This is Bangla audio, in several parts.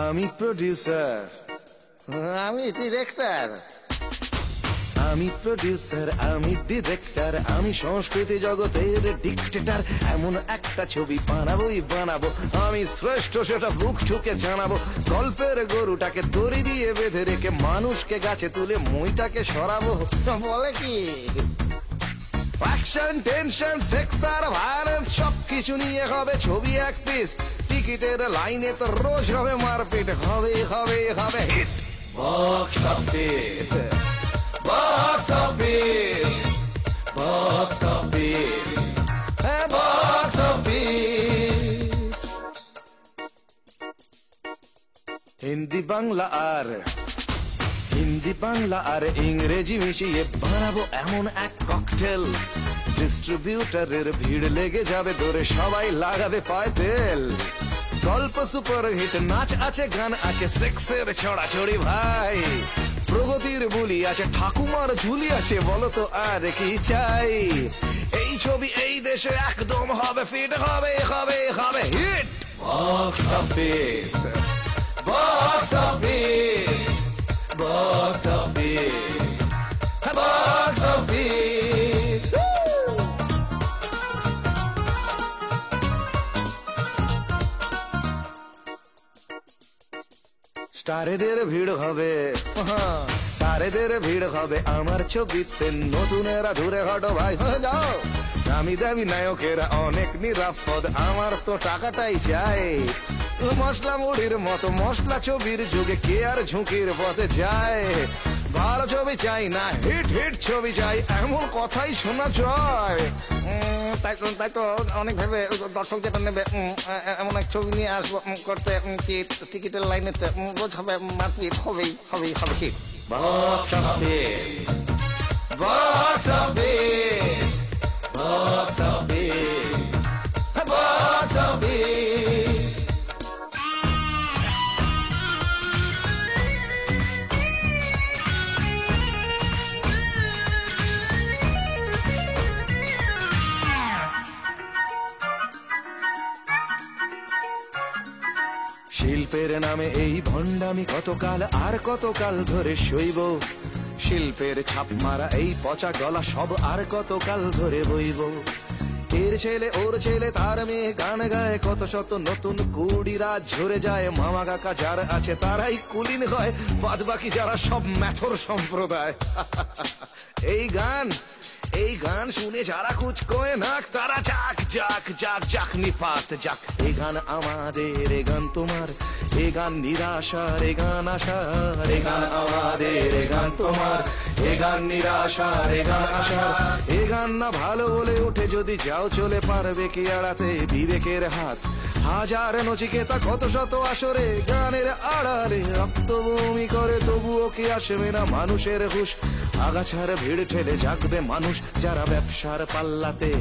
আমি প্রডিউসার, আমি ডিরেক্টর। আমি প্রডিউসার, আমি ডিরেক্টর, আমি সংস্কৃতি জগতের ডিক্টেটর। এমন একটা ছবি বানাবোই বানাবো, আমি শ্রেষ্ঠ সেটা বুক ঠুকে জানাবো। গল্পের গরুটাকে দড়ি দিয়ে বেঁধে রেখে মানুষকে গাছে তুলে মইটাকে সরাবো। বলে কি? অ্যাকশন, টেনশন, সেক্স আর ভায়োলেন্স সবকিছু নিয়ে হবে ছবি এক পিস। টিকিটের লাইনে তো রোজ হবে মারপিট, হবে হবে হবে hit. Box office, box office, box office, box office. Hindi Bangla আর ইংরেজি মিশিয়ে বানাবো এমন এক ককটেল। ডিস্ট্রিবিউটারের ভিড় লেগে যাবে দৌড়ে, সবাই লাগাবে পায়ে তেল। গল্প সুপার হিট, নাচ আছে, গান আছে, সেক্সের ছড়াছড়ি ভাই। প্রগতির বুলি আছে, ঠাকুমার ঝুলি আছে, বলো তো আর কি চাই। এই ছবি এই দেশে একদম হবে ফিট, হবে হবে হবে hit. Box office, box office, box office, box office. স্টারেদের ভিড় হবে, স্টারেদের ভিড় হবে আমার ছবিতে। নতুনেরা দূরে হটো ভাই, যাও। নামি দামি নায়কেরা অনেক নিরাপদ, আমার তো টাকাটাই চাই। মশলা মুড়ির মতো মশলা ছবির যুগে কে আর ঝুঁকির পথে যায়। ভালো ছবি চাই না, হিট হিট ছবি চাই, এমন কথাই শোনা যায়। তাই তো অনেক ভেবে দর্শক যেটা নেবে এমন এক ছবি নিয়ে আসবো করতে, কি টিকিটের লাইনেতে রোজ হবে মারপিট, হবেই হবেই হবে hit. Box office, box office, box office, box office. শিল্পের নামে এই ভণ্ডামি কতকাল আর কতকাল ধরে সইব। শিল্পের ছাপ মারা এই পচা গলা সব আর কতকাল ধরে বইব। এর ছেলে ওর ছেলে তার মেয়ে গান গায়, কত শত নতুন কুড়িরা ঝরে যায়। মামা কাকা যারা আছে তারাই কুলিন হয়, বাদ বাকি যারা সব ম্যাথর সম্প্রদায়। এই গান শুনে যারা কুচকোয় নাক, তারা যাক যাক যাক যাক নিপাত যাক। এই গান আমাদের, এ গান তোমার, এ গান নিরাশার, এ গান আশার। এ গান আমাদের, এ গান তোমার, এ গান নিরাশার, এ গান আশার। এ গান না ভালো বলে উঠে যদি যাও চলে, পারবে কি এড়াতে বিবেকের হাত। হাজার নচিকেতা কত শত আসরে, গানের আড়ালে রক্তভূমি করে, তবুও কি আসবে না মানুষের হুঁশ। আগাছার ভিড় ঠেলে জাগবে মানুষ, যারা ব্যবসার পাল্লাতে,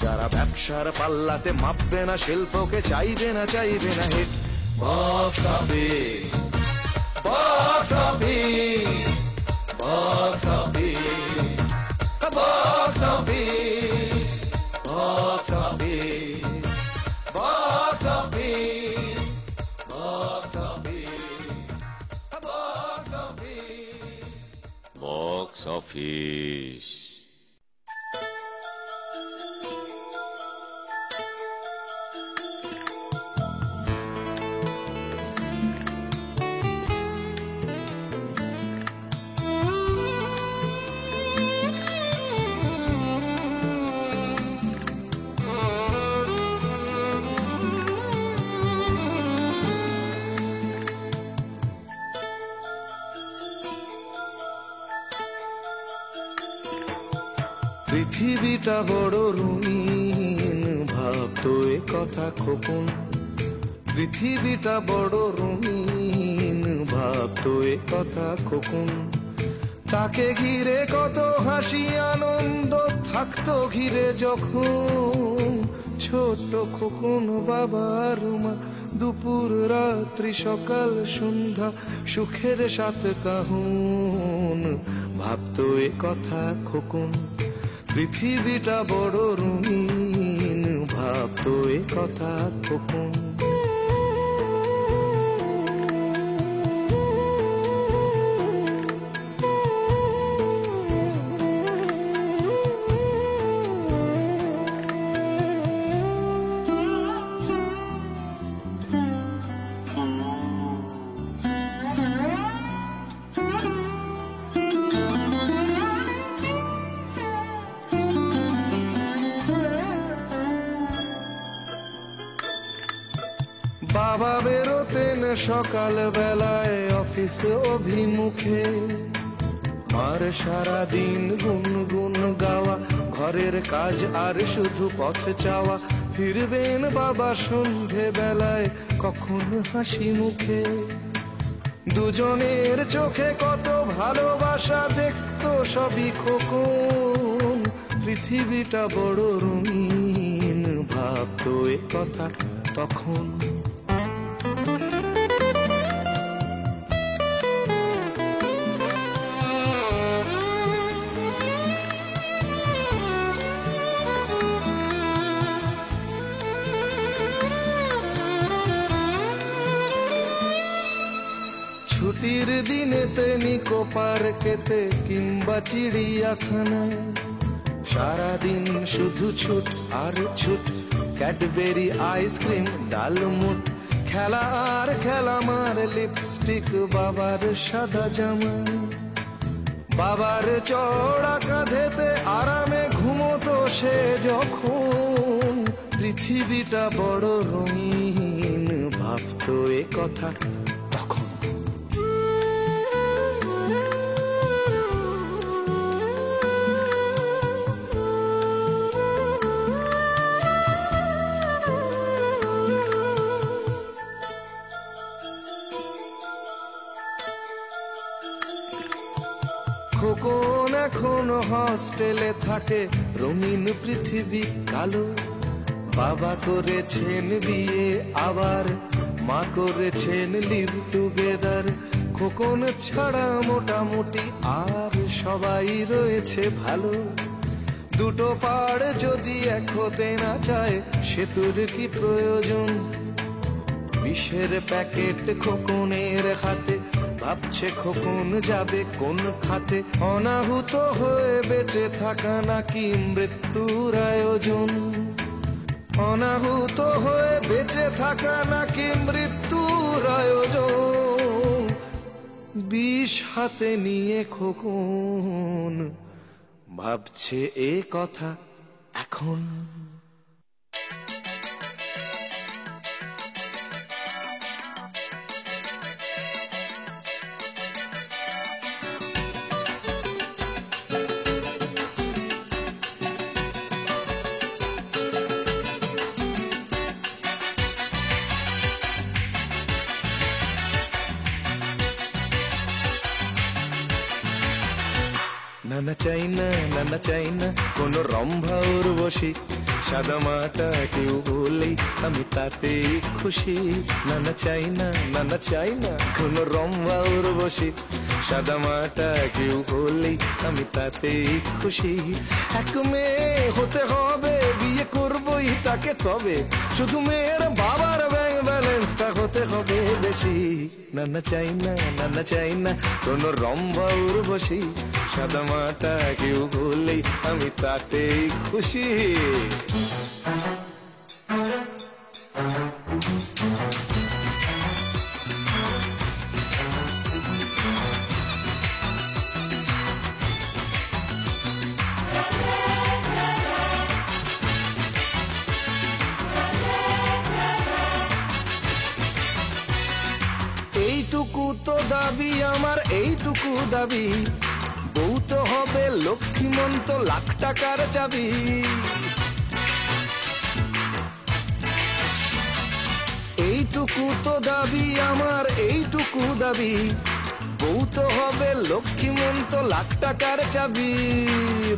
যারা ব্যবসার পাল্লাতে মাপবে না শিল্পকে, চাইবে না hit. Box office, box office, box office, box office, box office, box office, box office, box office, box office. পৃথিবীটা বড় রঙিন, ভাবতো এ কথা খোকন। পৃথিবীটা বড় রঙিন, ভাবতো এ কথা খোকন। তাকে ঘিরে কত হাসি আনন্দ থাকতো ঘিরে যখন, ছোট খোকন বাবার মা, দুপুর রাত্রি সকাল সন্ধ্যা সুখের সাথ কাহুন। ভাবতো এ কথা খোকন, পৃথিবীটা বড় রঙিন, ভাবতো এ কথা খোকন। বাবা বেরোতেন সকাল বেলায় অফিস অভিমুখে, মার সারাদিন গুনগুন গাওয়া, ঘরের কাজ আর শুধু পথ চাওয়া। ফিরবেন বাবা সন্ধে বেলায় কখন হাসি মুখে, দুজনের চোখে কত ভালোবাসা দেখতো সবই খোকন। পৃথিবীটা বড় রঙিন, ভাবতো এ কথা তখন। ছুটির দিনেতে নিকো পার্কেতে কিংবা চিড়িয়াখানায়, সারাদিন শুধু ছুট আর ছুট, ক্যাডবেরি আইসক্রিম ডালমুট, খেলা আর খেলা, মার লিপস্টিক বাবার সাদা জামা। বাবার চড়া কাঁধেতে আরামে ঘুমোতো সে যখন। পৃথিবীটা বড় রঙিন, ভাবতো এ কথা তখন। খোকন এখন হস্টেলে থাকে, রঙিন পৃথিবী কালো। বাবা করেছেন বিয়ে, আবার মা করেছেন লিভ টুগেদার। খোকন ছাড়া মোটামুটি আর সবাই রয়েছে ভালো। দুটো পাড় যদি এক হতে না চায়, সেতুর কি প্রয়োজন? বিষের প্যাকেট খোকনের হাতে, ভাবছে খোকন যাবে কোন খাতে। অনাহুত হয়ে বেঁচে থাকা নাকি মৃত্যুর আয়োজন? অনাহুত হয়ে বেঁচে থাকা নাকি মৃত্যুর আয়োজন? বিষ হাতে নিয়ে খোকন ভাবছে এ কথা এখন। নানা চাই না, নানা চাই না কোন রম্ভা উর্বশী, সাদা মাটা কেউ বলেই আমি তাতেই খুশি। নানা চাই না, নানা চাই না কোন রম্ভা উর্বশী, সাদা মাটা কেউ বলেই আমি তাতেই খুশি। এক মেয়ে হতে হবে, বিয়ে করবই তাকে তবে, শুধু মেয়ের বাবার ব্যাংক ব্যালেন্সটা হতে হবে বেশি। নানা চাই না, নানা চাই না কোন রম্ভা উর্বশী, সাদা মাটা কেউ বললেই আমি তাতেই খুশি। এইটুকু তো দাবি আমার, এইটুকু দাবি, বউ তো হবে লক্ষ্মীমন্ত, লাখ টাকার চাবি। এইটুকু তো দাবি আমার, এইটুকু দাবি, বউ তো হবে লক্ষ্মীমন্ত, লাখ টাকার চাবি।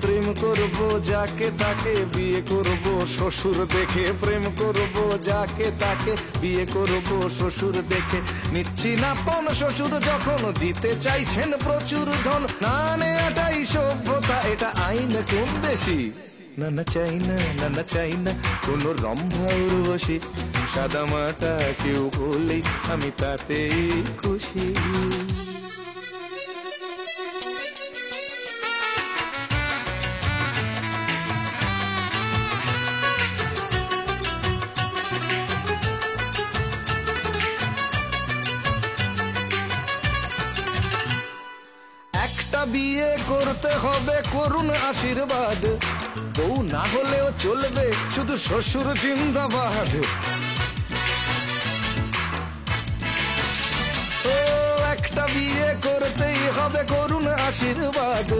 প্রেম করব যাকে তাকে, বিয়ে করব শ্বশুর দেখে। প্রেম করব যাকে তাকে, বিয়ে করব শ্বশুর দেখে। নিচ্ছি না পণ শ্বশুর যখন, দিতে চাইছেন প্রচুর ধন। না নেয়াটাই সভ্যতা, এটা আইন কোন দেশি? না না চাই না, না না চাই না কোনো রম্ভা উর্বশী। সাদা মাটা কেউ বলেই আমি তাতেই খুশি। একটা বিয়ে করতে হবে, করুন আশীর্বাদ। বউ না হলেও চলবে, শুধু শ্বশুর জিন্দাবাদ। ও একটা বিয়ে করতেই হবে, করুন আশীর্বাদ।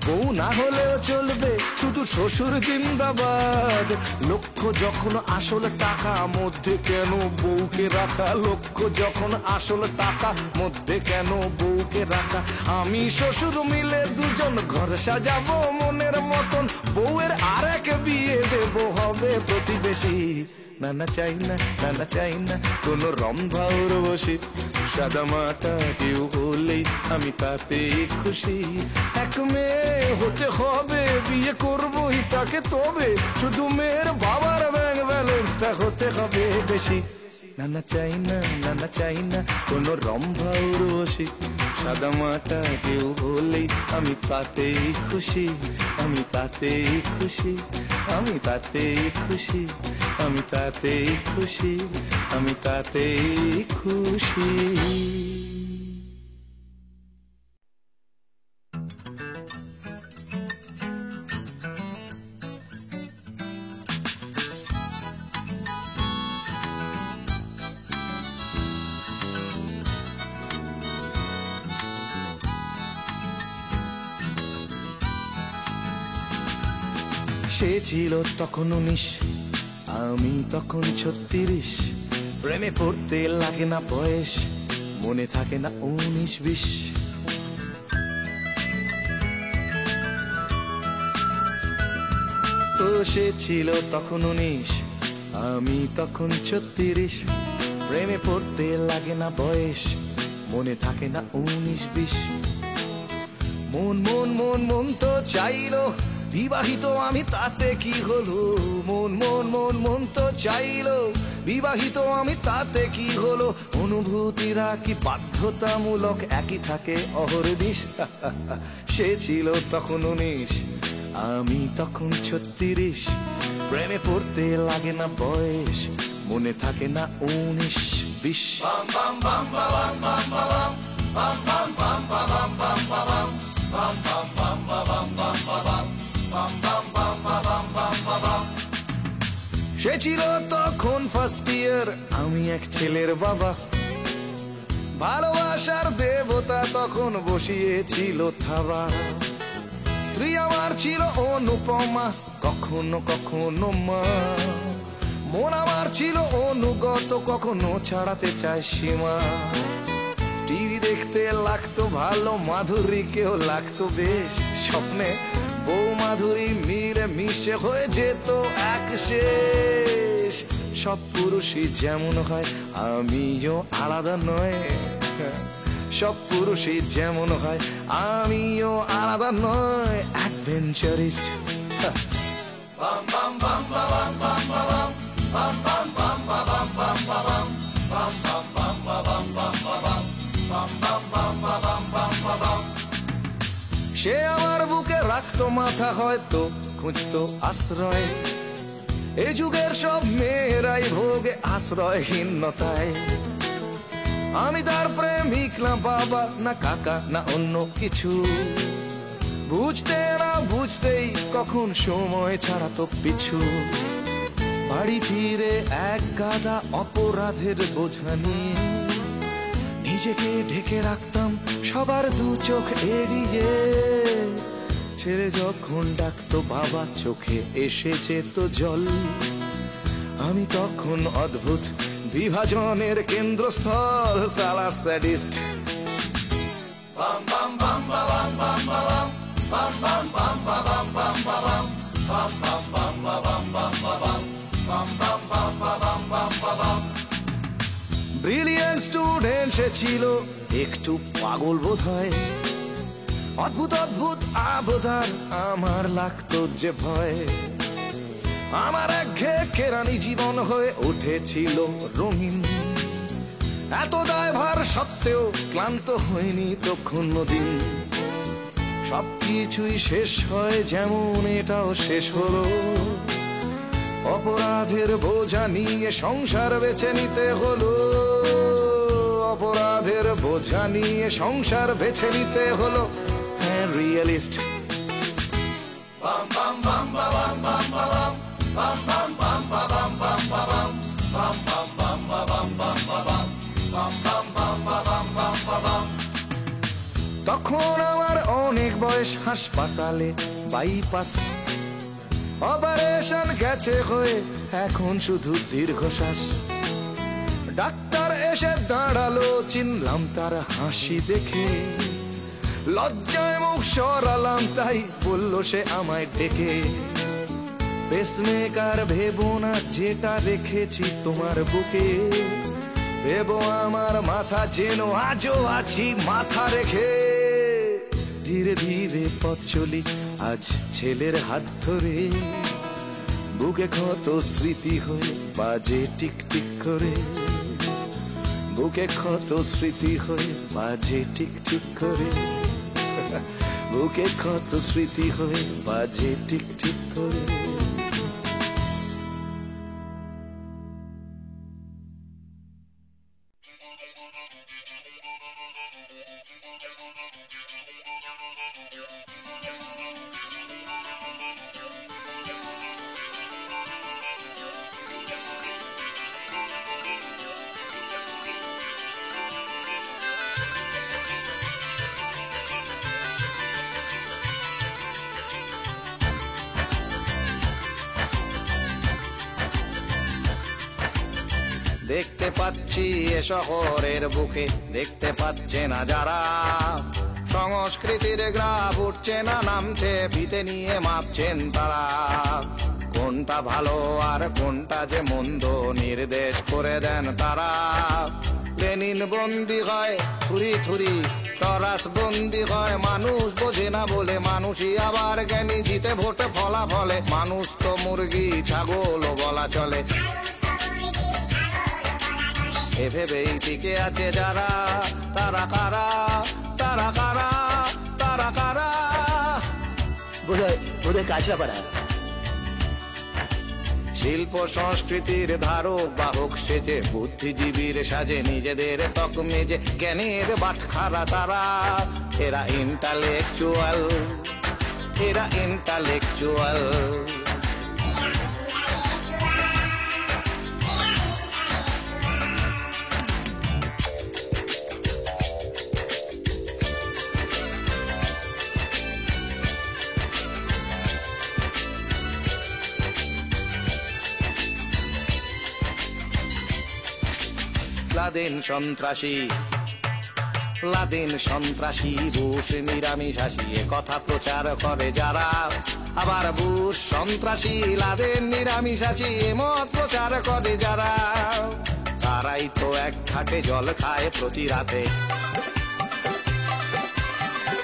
বউ না হলেও চলবে, শুধু শ্বশুর জিন্দাবাদ। লক্ষ্য যখন আসল টাকা, মধ্যে কেন বউকে রাখা? লক্ষ্য যখন আসল টাকা, মধ্যে কেন বউকে রাখা? আমি শ্বশুর মিলে দুজন ঘর সাজাবো মনের মতন। বউয়ের আর এক বিয়ে দেব, হবে প্রতিবেশী। না না চাই না, না না চাই না কোনো রম্ভা উর্বশী। সাদা মাটা কেউ হলেই আমি তাতেই খুশি। এক মেয়ে হতে হবে, বিয়ে করবোই তাকে তবে। শুধু মেয়ের বাবার ব্যাংক ব্যালেন্সটা হতে হবে বেশি। না না চাই না, না না চাই না কোনো রম্ভা উর্বশী। সাদা মাটা কেউ হলেই আমি তাতেই খুশি। আমি তাতেই খুশি, আমি তাতেই খুশি, আমি তাতেই খুশি, আমি তাতেই খুশি। সে ছিল তখন 19, আমি তখন 36। প্রেমে পড়তে লাগে না বয়স, মনে থাকে না 19-20। তো সে ছিল তখন 19, আমি তখন 36। প্রেমে পড়তে লাগে না বয়স, মনে থাকে না 19-20। মন মন মন মন তো চাইলো বিবাহিত আমি, তাতে কি হলো? মন মন মন মন তো চাইলো বিবাহিত আমি, তাতে কি হলো? অনুভূতিরা কি বাধ্যতামূলক একই থাকে অহর্নিশ? সে ছিল তখন 19, আমি তখন 36। প্রেমে পড়তে লাগে না বয়স, মনে থাকে না 19-20। সে ছিল তখন ফার্স্ট ইয়ার, আমি এক ছেলের বাবা। ভালোবাসার দেবতা তখন বসিয়েছিল থাবা। স্ত্রী আমার ছিল অনুপমা, কখনো কখনো মা। মন আমার ছিল অনুগত, কখনো ছাড়াতে চায় সীমা। টিভি দেখতে লাগতো ভালো, মাধুরীকেও লাগতো বেশ। স্বপ্নে বউ মাধুরী মিলে মিশে হয়ে যেত এক শেষ। সব পুরুষই যেমন হয়, আমিও আলাদা নয়। সব পুরুষই যেমন হয়, আমিও আলাদা নয়। অ্যাডভেঞ্চারিস্ট। সে আমার বুকে রাখতো মাথা, হয়তো খুঁজতো আশ্রয়। এই যুগের সব মেয়েরাই ভোগে আশ্রয়হীনতায়। আমি তার প্রেমিক না বাবা, না কাকা, না অন্য কিছু। বুঝতে না বুঝতেই কখন সময় ছাড়াতো পিছু। বাড়ি ফিরে এক গাদা অপরাধের বোঝা নিয়ে নিজেকে ঢেকে রাখতাম সবার দু চোখ এড়িয়ে। ছেলে যখন ডাকতো বাবা, চোখে এসে যেত জল। আমি তখন অদ্ভুত বিভাজনের কেন্দ্রস্থল, সালা স্যাডিস্ট। ব্রিলিয়ান্ট স্টুডেন্ট সে ছিল, একটু পাগল বোধ হয়, অদ্ভুত অদ্ভুত আবদার, আমার লাগতো যে ভয়। আমার একঘেয়ে কেরানি জীবন হয়ে উঠেছিল রঙিন, এত দায়ভার সত্ত্বেও ক্লান্ত হয়নি তো কোনদিন। সবকিছুই শেষ হয় যেমন এটাও শেষ হলো, অপরাধের বোঝা নিয়ে সংসার বেছে নিতে হলো, অপরাধের বোঝা নিয়ে সংসার বেছে নিতে হলো। হ্যাঁ, রিয়েলিস্ট। তখন আমার অনেক বয়স, হাসপাতালে বাইপাস অপারেশন গেছে হয়ে, এখন শুধু দীর্ঘশ্বাস। ডাক্তার এসে দাঁড়ালো, চিনলাম তার হাসি দেখে, লজ্জায় মুখ সরালাম, তাই বললো সে আমায় ডেকে, পেসমেকার ভেবো না, যেটা রেখেছি তোমার বুকে, ভেবো আমার মাথা যেন আজও আছি মাথা রেখে। ধীরে ধীরে পথ চলি আজ ছেলের হাত ধরে, বুকে ক্ষত স্মৃতি হয়ে বাজে টিক টিক করে, বুকে ক্ষত স্মৃতি হয়ে বাজে টিক টিক করে, বুকে ক্ষত স্মৃতি হয়ে বাজে টিক টিক করে। দেখতে পাচ্ছি এ শহরের বুকে, দেখতে পাচ্ছে না যারা, সংস্কৃতির গ্রাফ উঠছে না নামছে, ফিতে নিয়ে মাপছেন তারা। কোনটা ভালো আর কোনটা যে মন্দ নির্দেশ করে দেন তারা। লেনিন বন্দি হয় থুরি থুরি, টরাস বন্দি হয় মানুষ বোঝে না বলে, মানুষই আবার জ্ঞানী, জিতে ভোটে ফলাফলে, মানুষ তো মুরগি ছাগলও বলা চলে। এ ভেবেই টিকে আছে যারা, তারা কারা, তারা কারা, তারা কারা? বোধহয় কাঁচরাপাড়া। শিল্প সংস্কৃতির ধারক বাহক সেজে, বুদ্ধিজীবীর সাজে, নিজেদের তক মেজে, জ্ঞানের বাটখারা তারা। এরা ইন্টালেকচুয়াল, এরা ইন্টালেকচুয়াল। লাদেন সন্ত্রাসী, লাদেন সন্ত্রাসী, রুশ নিরামিষাসী, এ কথা প্রচার করে যারা। আবার বুশ সন্ত্রাসী, লাদেন নিরামিষাসী, এ মত প্রচার করে যারা। তারাই তো এক ঘাটে জল খায় প্রতি রাতে,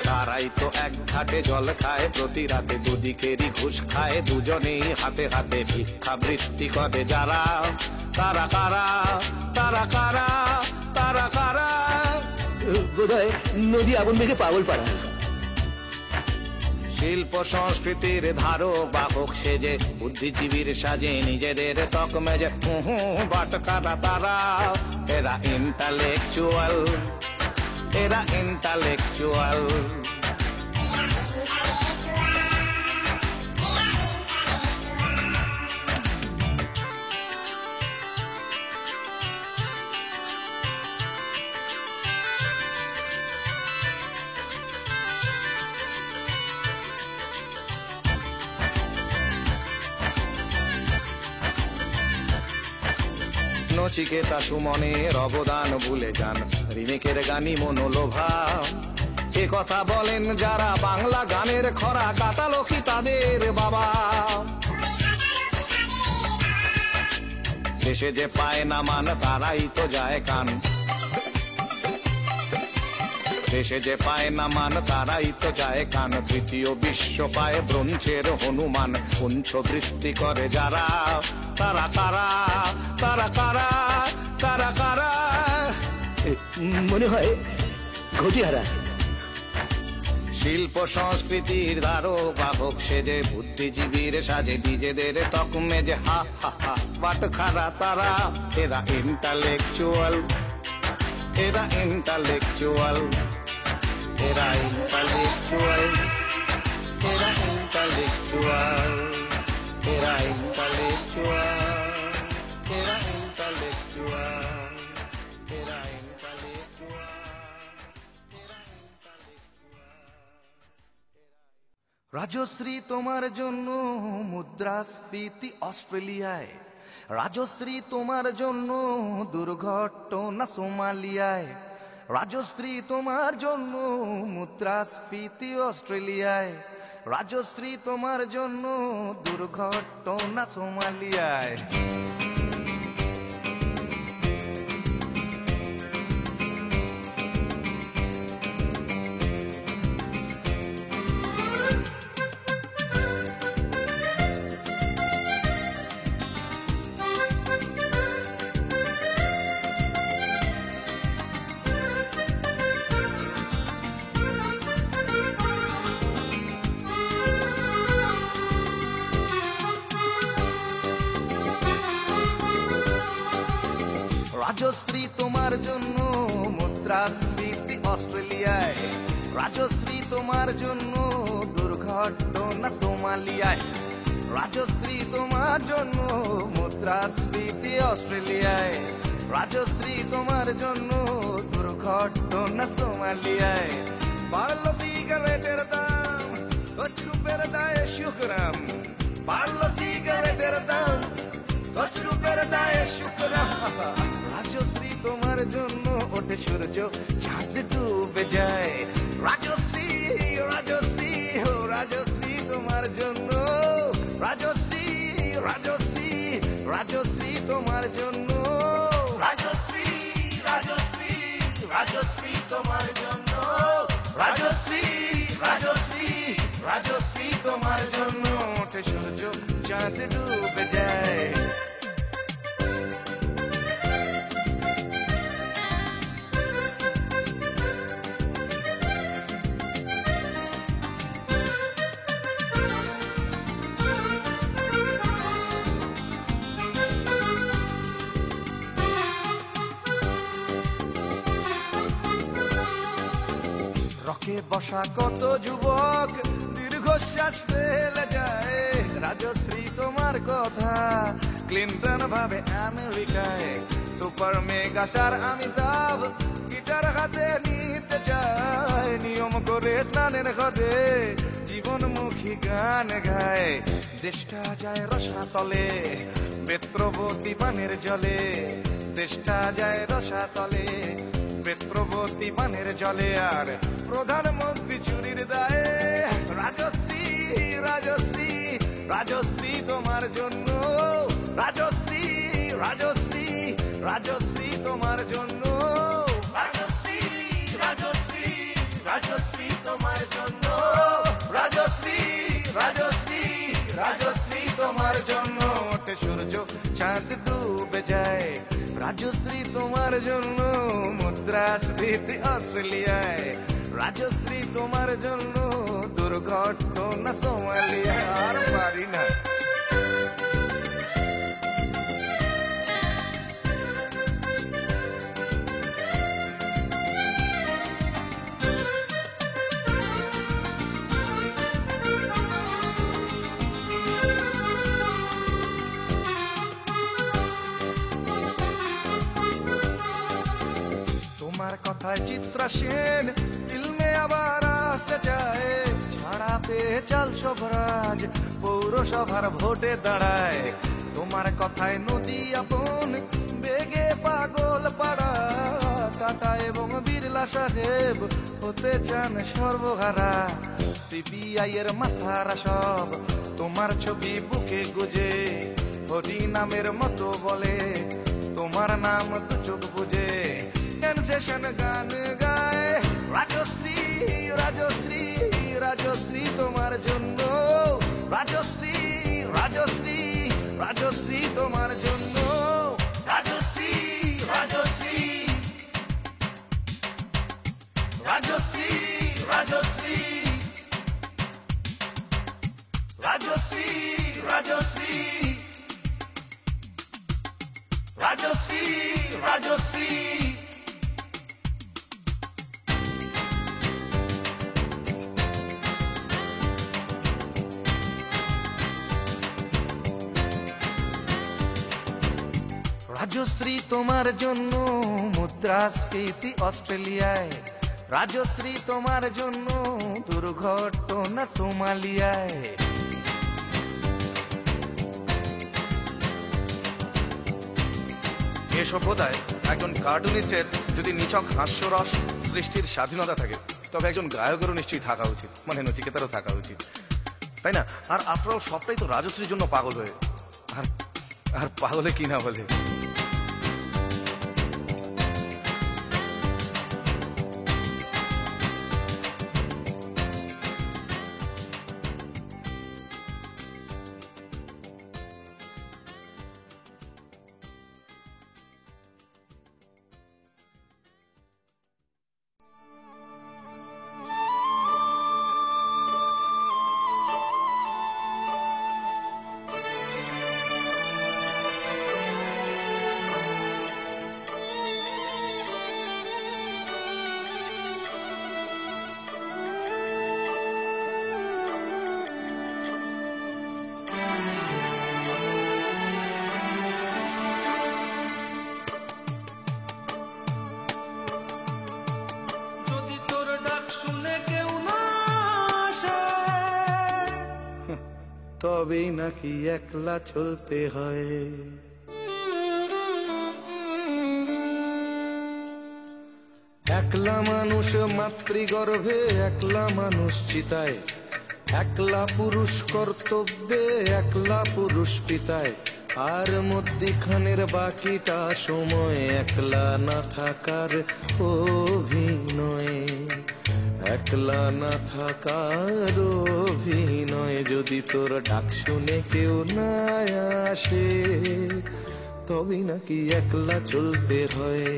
তারাই তো এক ঘাটে জল খায় প্রতি রাতে, দুদিকেরই ঘুষ খায় দুজনেই হাতে হাতে, ভিক্ষাবৃত্তি করে যারা। তারা কারা, তারা কারা, তারা কারা? বোধহয় নদী আগুন মেঘে পাগল পাড়া। শিল্প সংস্কৃতির ধারক বাহক সেজে, বুদ্ধিজীবীর সাজে, নিজেদের তক মেজে, বাটকারা তারা। এরা ইন্টালেকচুয়াল, এরা ইন্টালেকচুয়াল। নচিকেতা সুমনের অবদান ভুলে যান, রিমেকের গানি মনোলোভা। এ কথা বলেন যারা বাংলা গানের খরা কাটালো কি তাদের বাবা। দেশে যে পায় না মান তারাই তো যায় কান, দেশে যে পায় না মান তারাই তো যায় কান। তৃতীয় বিশ্ব পায় ব্রোঞ্জের হনুমান, পুঞ্ছবৃত্তি করে যারা তারা কারা, তারা কারা, তারা কারা। মনে হয় ঘটিহারা। শিল্প সংস্কৃতির ধারো বাহক সেজে বুদ্ধিজীবীর সাজে নিজেদের তকমে যে হা হা হা বাট খারা তারা। এরা ইন্টালেকচুয়াল, এরা ইন্টালেকচুয়াল, এরা ইন্টালেকচুয়াল, এরা ইন্টালেকচুয়াল, এরা ইন্টালেকচুয়াল, এরা ইন্টালেকচুয়াল, এরা ইন্টালেকচুয়াল। রাজশ্রী তোমার জন্য মুদ্রাস্ফীতি অস্ট্রেলিয়ায়, রাজশ্রী তোমার জন্য দুর্ঘটনা সোমালিয়ায়, রাজশ্রী তোমার জন্য মুদ্রাস্ফীতি অস্ট্রেলিয়ায়, রাজশ্রী তোমার জন্য দুর্ঘটনা সোমালিয়ায়। রাজশ্রী তোমার জন্য মুদ্রাস্ফীতি অস্ট্রেলিয়ায়, রাজশ্রী তোমার জন্য দুর্ঘটনা সোমালিয়ায়, রাজশ্রী তোমার জন্য মুদ্রাস্ফীতি অস্ট্রেলিয়ায়, রাজশ্রী তোমার জন্য দুর্ঘটনা সোমালিয়ায়। বাড়লো সিগারেটের দাম, কচরুপের দায়ে শুকরাম, বাড়লো সিগারেটের দাম, কচরুপের দায়ে শুকরাম। রাজশ্রী তোমার জন্য ওঠে সূর্য চাঁদ ডুবে যায়, রাজশ্রী রাজশ্রী ও রাজশ্রী তোমার জন্য, রাজশ্রী রাজশ্রী রাজশ্রী তোমার জন্য, রাজশ্রী রাজশ্রী রাজশ্রী তোমার জন্য, রাজশ্রী রাজশ্রী রাজশ্রী তোমার জন্য ওঠে সূর্য চাঁদ ডুবে যায়। রকে বসা কত যুবক দীর্ঘশ্বাস ফেলে যায়, রাজশ্রী তোমার কথা ক্লিন্টন ভাবে আমেরিকায়, super mega star Amitabh guitar হাতে নিতে চায়, নিয়ম করে স্নানের ঘটে জীবনমুখী গান গায়। দেশটা যায় রসাতলে বেত্রবতী পানের জলে, দেশটা যায় রসাতলে বেত্রবতী পানের জলে, আর প্রধানমন্ত্রী চুরির দায়ে। রাজশ্রী রাজশ্রী রাজশ্রী তোমার জন্য, রাজশ্রী রাজশ্রী রাজশ্রী তোমার জন্য, রাজশ্রী রাজশ্রী রাজশ্রী তোমার জন্য, রাজশ্রী রাজশ্রী রাজশ্রী তোমার জন্য ওঠে সূর্য চাঁদ ডুবে যায়, রাজশ্রী তোমার জন্য মুদ্রাস্ফীতি অস্ট্রেলিয়ায়, রাজশ্রী তোমার জন্য দুর্ঘটনা সোমালিয়ায়। আর পারি না। তোমার কথায় চিত্রা সেন ফিল্মে আবার আসতে চায়, ছাড়াতে চাল সবরাজ পৌরসভার ভোটে দাঁড়ায়, তোমার কথায় নদী আপন বেগে পাগল পাড়া টাটা এবং বিড়লা সাহেব হতে চান সর্বহারা। সিবিআই এর মাথারা সব তোমার ছবি বুকে গুজে, হরি নামের মতো বলে তোমার নাম দু চোখ বুঝে। সেনসেশন গান গায় রাজশ্রী, রাজশ্রী, রাজশ্রী তোমার জন্য, রাজশ্রী, রাজশ্রী, রাজশ্রী তোমার জন্য, রাজশ্রী, রাজশ্রী, রাজশ্রী, রাজশ্রী, রাজশ্রী, রাজশ্রী, রাজশ্রী, রাজশ্রী। রাজশ্রী তোমার জন্য মুদ্রাস্ফীতি অস্ট্রেলিয়ায়, রাজশ্রী তোমার জন্য দুর্ঘটনা সোমালিয়ায়। এ সভ্যতায় একজন কার্টুনিস্টের যদি নিছক হাস্যরস সৃষ্টির স্বাধীনতা থাকে, তবে একজন গায়কেরও নিশ্চয়ই থাকা উচিত, মানে নচিকেতারও থাকা উচিত, তাই না? আর আফটার অল সবটাই তো রাজশ্রীর জন্য পাগল হয়ে, আর পাগলে কি না বলে। তবেই নাকি একলা চলতে হয়। একলা মানুষ মাতৃগর্ভে, একলা মানুষ চিতায়, একলা পুরুষ কর্তব্যে, একলা পুরুষ পিতায়, আর মধ্যিখানের বাকিটা সময় একলা না থাকার অভিনয়, একলা না থাকার অভিনয়। যদি তোর ডাক শুনে কেউ না আসে, তবেই নাকি একলা চলতে হয়।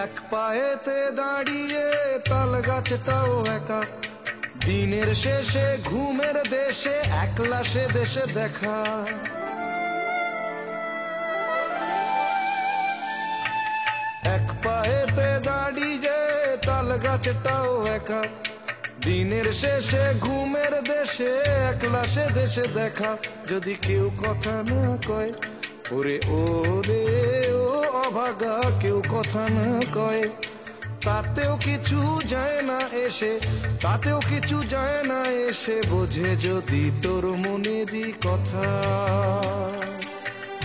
এক পায়েতে দাঁড়িয়ে তাল গাছটাও একা, দিনের শেষে ঘুমের দেশে একলা সে দেশে দেখা। এক পায়েতে দাঁড়িয়ে তাল গাছটাও একা, দিনের শেষে ঘুমের দেশে একলা সে দেশে দেখা। যদি কেউ কথা না কয়, ওরে ওরে ও অভাগা, কেউ কথা না কয়, তাতেও কিছু যায় না এসে, তাতেও কিছু যায় না এসে। বোঝে যদি তোর মনেরই কথা,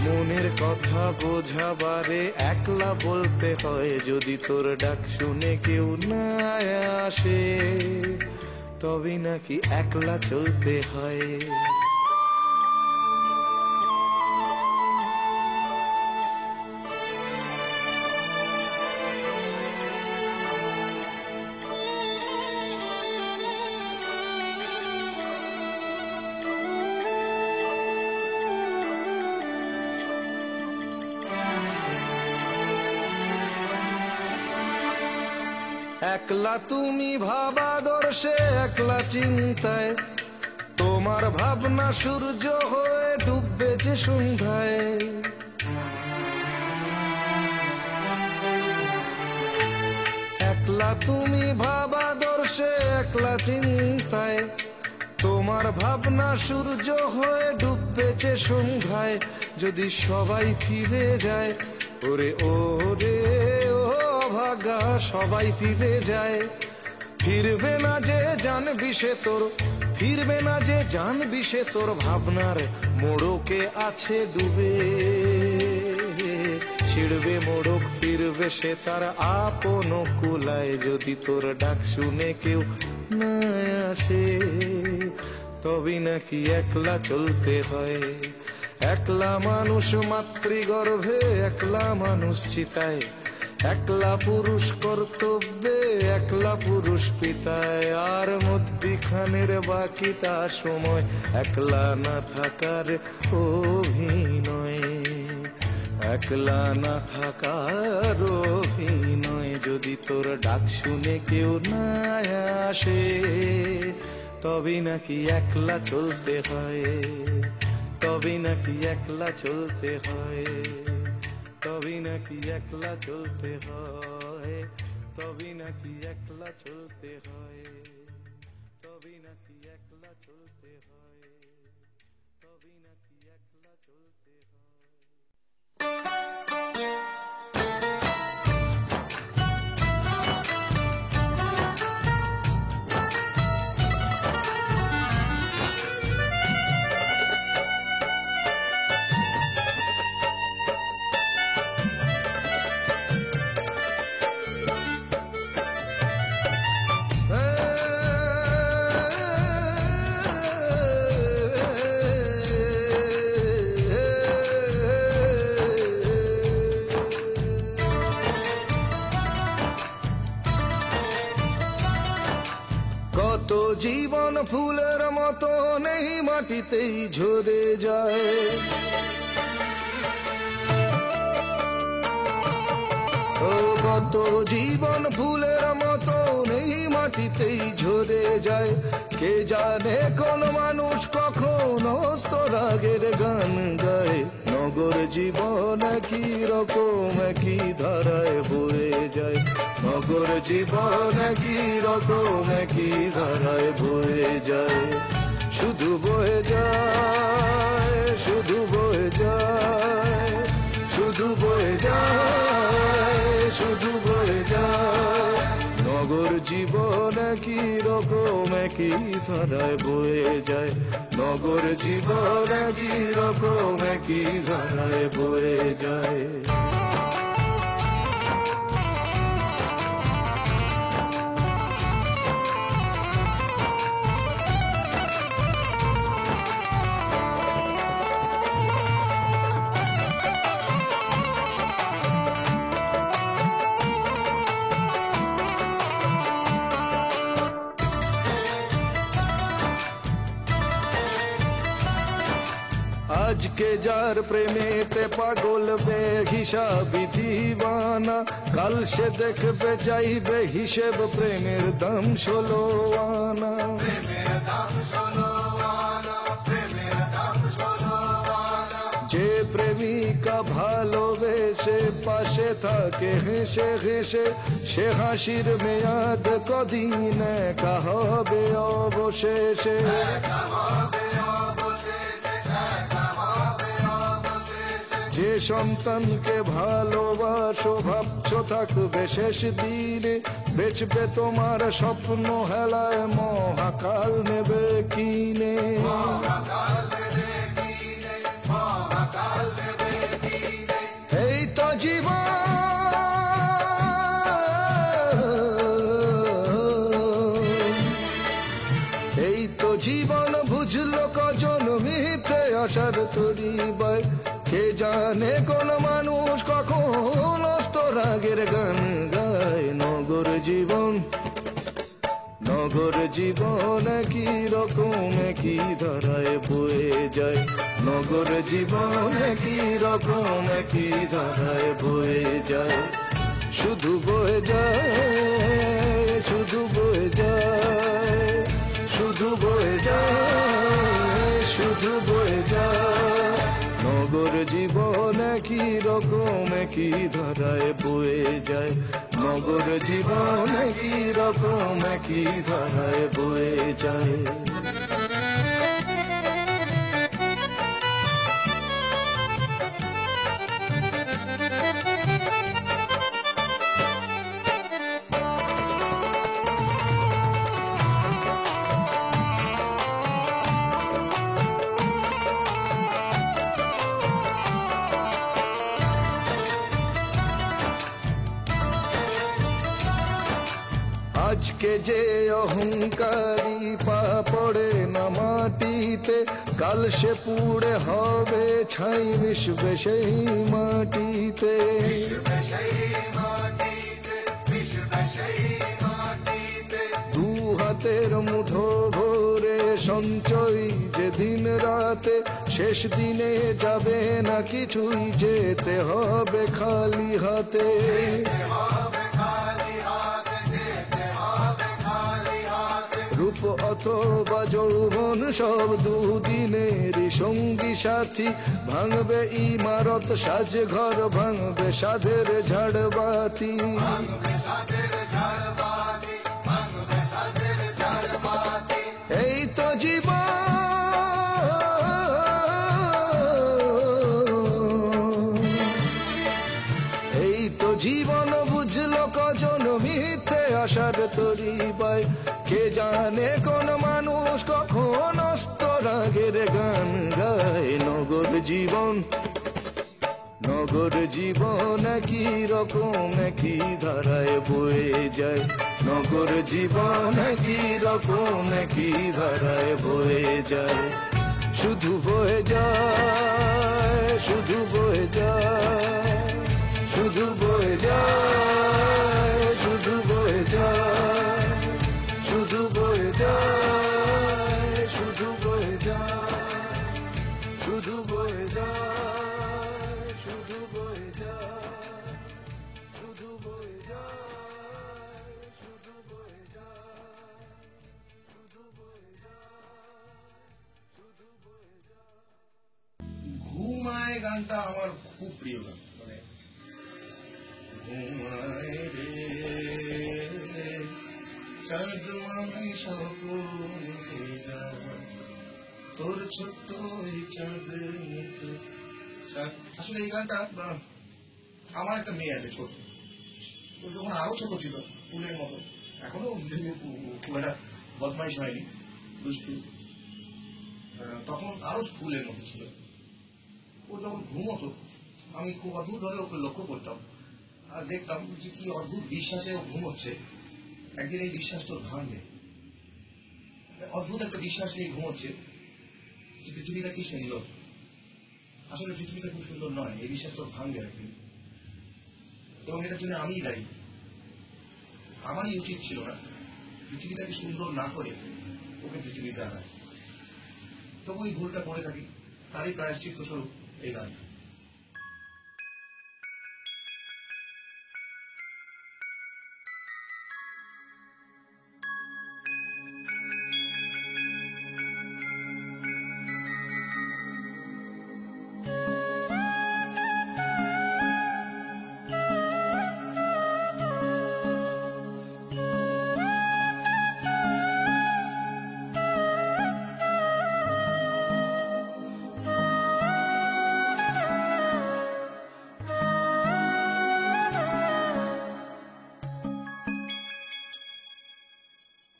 মনের কথা বোঝাবারে একলা বলতে হয়। যদি তোর ডাক শুনে কেউ না আসে, তবে নাকি একলা চলতে হয়। একলা তুমি ভাবাদর্শে, একলা চিন্তায়, তোমার ভাবনা সূর্য হয়ে ডুববে যে সন্ধ্যায়। একলা তুমি ভাবাদর্শে, একলা চিন্তায়, তোমার ভাবনা সূর্য হয়ে ডুববেছে সন্ধ্যায়, যদি সবাই ফিরে যায়। ওরে ওরে ও ভাগা সবাই ফিরে যায়। ফিরবে না যে জানবি সে তোর, ফিরবে না যে জানবি সে তোর ভাবনার মোড়কে আছে ডুবে। ছিড়বে মোড়ক ফিরবে সে তার আপন কুলায়, যদি তোর ডাক শুনে কেউ না আসে। তবে নাকি একলা চলতে হয়, একলা মানুষ মাতৃগর্ভে, একলা মানুষ চিতায়, একলা পুরুষ কর্তব্যে, একলা পুরুষ পিতায়। আর মধ্যিখানের বাকিটা সময় একলা না থাকার অভিনয়, একলা না থাকার অভিনয়। যদি তোর ডাক শুনে কেউ না আসে, তবে নাকি একলা চলতে হয়, তবে নাকি একলা চলতে হয়, তবে নাকি একলা চলতে হয়, তবে নাকি একলা চলতে হয়, তবে নাকি একলা চলতে হয়, তবে নাকি একলা চলতে হয়। কত জীবন ফুলের মতো নেই মাটিতেই ঝরে যায়। ও কত জীবন ফুলের মতো নেই মাটিতেই ঝরে যায়। কে জানে কোন মানুষ কখন স্তরাগের গান গায়। নগর জীবন কি রকম কি ধারায় বয়ে যায়, নগর জীবন কি রকম কি ধারায় বয়ে যায়। শুধু বয়ে যায়, শুধু বয়ে যায়, শুধু বয়ে যায়, শুধু বয়ে যায়। নগর জীবন কি রকম কি ধারায় বয়ে যায়, নগর জীবন কি রকম কি ধারায় বয়ে যায়। আজকে যার প্রেমেতে পাগল বেহিসাবি দিওয়ানা, কাল সে দেখবে চাইবে হিসেব প্রেমের দাম 16 আনা। যে প্রেমিকা ভালোবেসে পাশে থাকে হেসে হেসে, সে হাসির মেয়াদ কদিন একা হবে অবশেষে। যে সন্তানকে ভালোবাসো ভাবছো থাকবে শেষ দিনে, বেচবে তোমার স্বপ্ন হেলায় মহাকাল নেবে কিনে। এই তো জীবন, এই তো জীবন বুঝলো কজন মিথ্যে আশার তরি বাই। কে জানে কোন মানুষ কখন স্তরাগের গান গায়। নগর জীবন, নগর জীবন কি রকম কি ধারায় বয়ে যায়। নগর জীবন কি রকম কি ধারায় বয়ে যায়। শুধু বয়ে যায়, শুধু বয়ে যায়, শুধু বয়ে যায়, শুধু বয়ে যায়। নগর জীবন কি রকম কি ধারায় বয়ে যায়। নগর জীবন কি রকম কি ধারায় বয়ে যায়। আজকে যে অহংকারী পা পড়ে না মাটিতে, কাল সে পুড়ে হবে ছাই, মিশবে সেই মাটিতে। দু হাতের মুঠো ভরে সঞ্চয় যে দিন রাতে, শেষ দিনে যাবে না কিছুই, যেতে হবে খালি হাতে। রূপ অথবা যৌবন সব দুদিনেরই সঙ্গী সাথী, ভাঙবে ইমারত সাজে ঘর, ভাঙবে সাধের ঝাড়বাতি। এই তো জীবন, এই তো জীবন, বুঝলো কজন মিথ্যে আশার তরি পায়। কে জানে কোন মানুষ কখন অস্ত রাগের গান গায়। নগর জীবন, নগর জীবন একই রকম একই ধারায় বয়ে যায়। নগর জীবন একই রকম একই ধারায় বয়ে যায়। শুধু বয়ে যায়, শুধু বয়ে যায়, শুধু বয়ে যায়, শুধু বয়ে যায়, শুধু বয়ে যায়, শুধু বয়ে যায়, শুধু বয়ে যায়, শুধু বয়ে যায়, শুধু বয়ে যায়, শুধু বয়ে যায়, শুধু বয়ে যায়, শুধু বয়ে যায়। ঘুমায় গানটা আমার খুব প্রিয় গান। মানে ঘুমায় রে চাঁদ মামি স্বপ্ন যা, তোর ছোট্ট ওই চাঁদের মুখে। আসলে এই গানটা, আমার একটা মেয়ে আছে ছোট, ও যখন আরো ছোট ছিল ফুলের মতো, এখনো খুব একটা বদমাইশ হয়নি, দুষ্টু, তখন আরো ফুলের মতো ছিল। ও যখন ঘুমতো আমি খুব অদ্ভুত ভাবে ওকে লক্ষ্য করতাম আর দেখতাম যে কি অদ্ভুত বিশ্বাসে ও ঘুমোচ্ছে। একদিন এই বিশ্বাস তোর ভাঙবে, অদ্ভুত একটা বিশ্বাস নিয়ে ঘুমোচ্ছে যে পৃথিবীটা কি সুন্দর। আসলে পৃথিবীটা খুব সুন্দর নয়, এই বিশ্বাস তোর ভাঙবে একদিন, এবং এটার জন্য আমিই দায়ী। আমারই উচিত ছিল না পৃথিবীটাকে সুন্দর না করে ওকে পৃথিবীতে আনায়। তবু ওই ভুলটা করে থাকি, তারই প্রায়শ্চিত্ত স্বরূপ এই গান।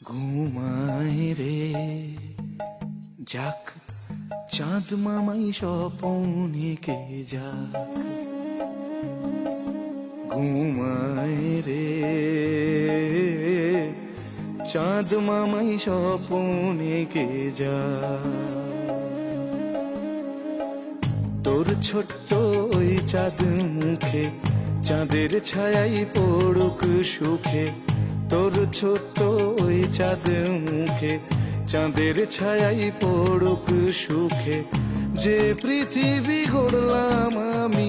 ঘুমায় রে যাক চাঁদ মামাই স্বপনে কে যাক। ঘুমায় রে চাঁদ মামাই স্বপনে কে যাক। তোর ছোট্ট ওই চাঁদ মুখে চাঁদের ছায়াই পড়ুক সুখে। তোর ছোট্ট ওই চাঁদ মুখে চাঁদের ছায়াই পড়ুক সুখে। যে পৃথিবী গড়লাম আমি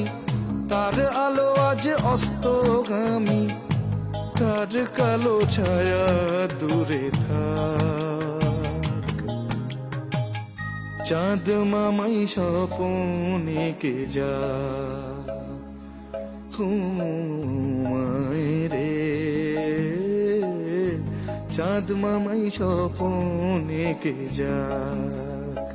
তার আলো আজ অস্তগামী। তার কালো ছায়া দূরে থাক। চাঁদ মামাই স্বপনে কে যা। ঘুমায় রে চাঁদ মামাই স্বপনে কে যাক।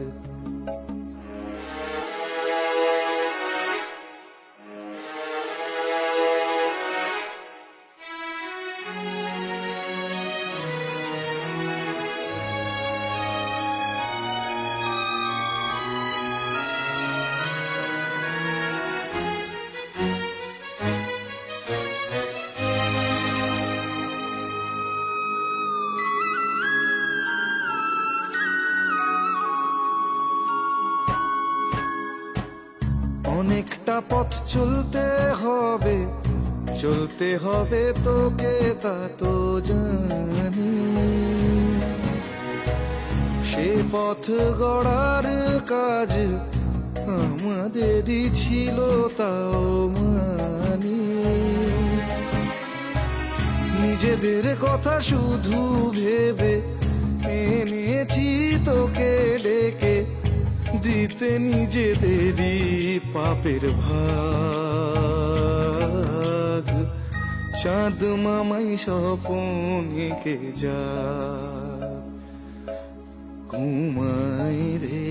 পথ চলতে হবে তোকে, তা তো জানি। সে পথ গড়ার কাজ আমাদেরই ছিল, তাও মানি। নিজেদের কথা শুধু ভেবে এনেছি তোকে ডেকে, দিতে নিজেদেরই পাপের ভাগ। চাঁদ মামাই স্বপনে কে যা ঘুমাই রে,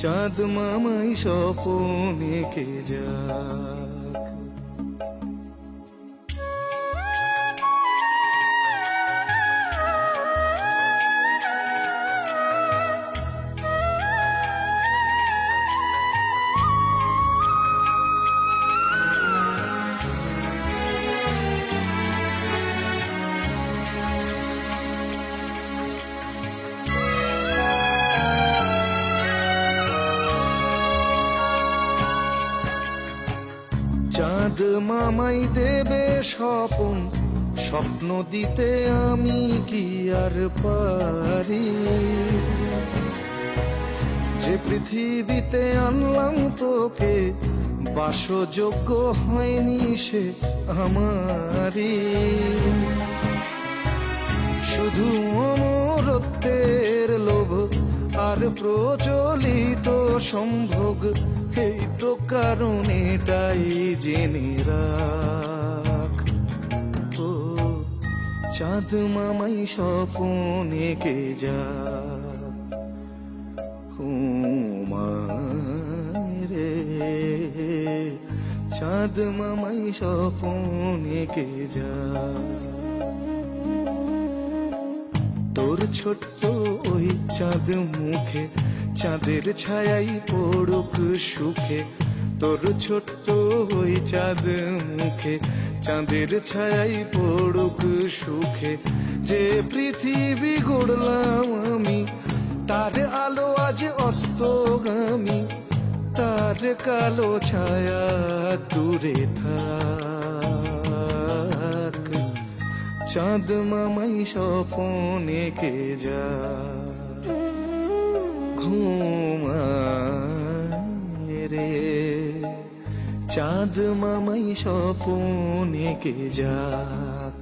চাঁদ মামাই স্বপনে কে যা। চাঁদ মামাই দেবে স্বপন, স্বপ্ন দিতে আমি কি আর পারি। যে পৃথিবীতে আনলাম তোকে, বাসযোগ্য হয়নি সে আমারি। শুধু অমরত্বের লোভ আর প্রচলিত সম্ভোগ, এই তো কারণ এটাই জেনে রাখ। ও চাঁদ মামাই স্বপনে কে যা রে, চাঁদ মামাই স্বপনে কে যা। তোর ছোট্ট ওই চাঁদ মুখে চাঁদের ছায়াই পড়ুক সুখে। তোর ছোট্ট ওই চাঁদ মুখে চাঁদের ছায়াই পড়ুক সুখে। যে পৃথিবী গড়লাম আমি, তার আলো আজ অস্তগামী, তার কালো ছায়া দূরে থাক। চাঁদ মামাই স্বপনে কে যা ঘুমায় রে, চাঁদ মামাই স্বপনে কে যাক।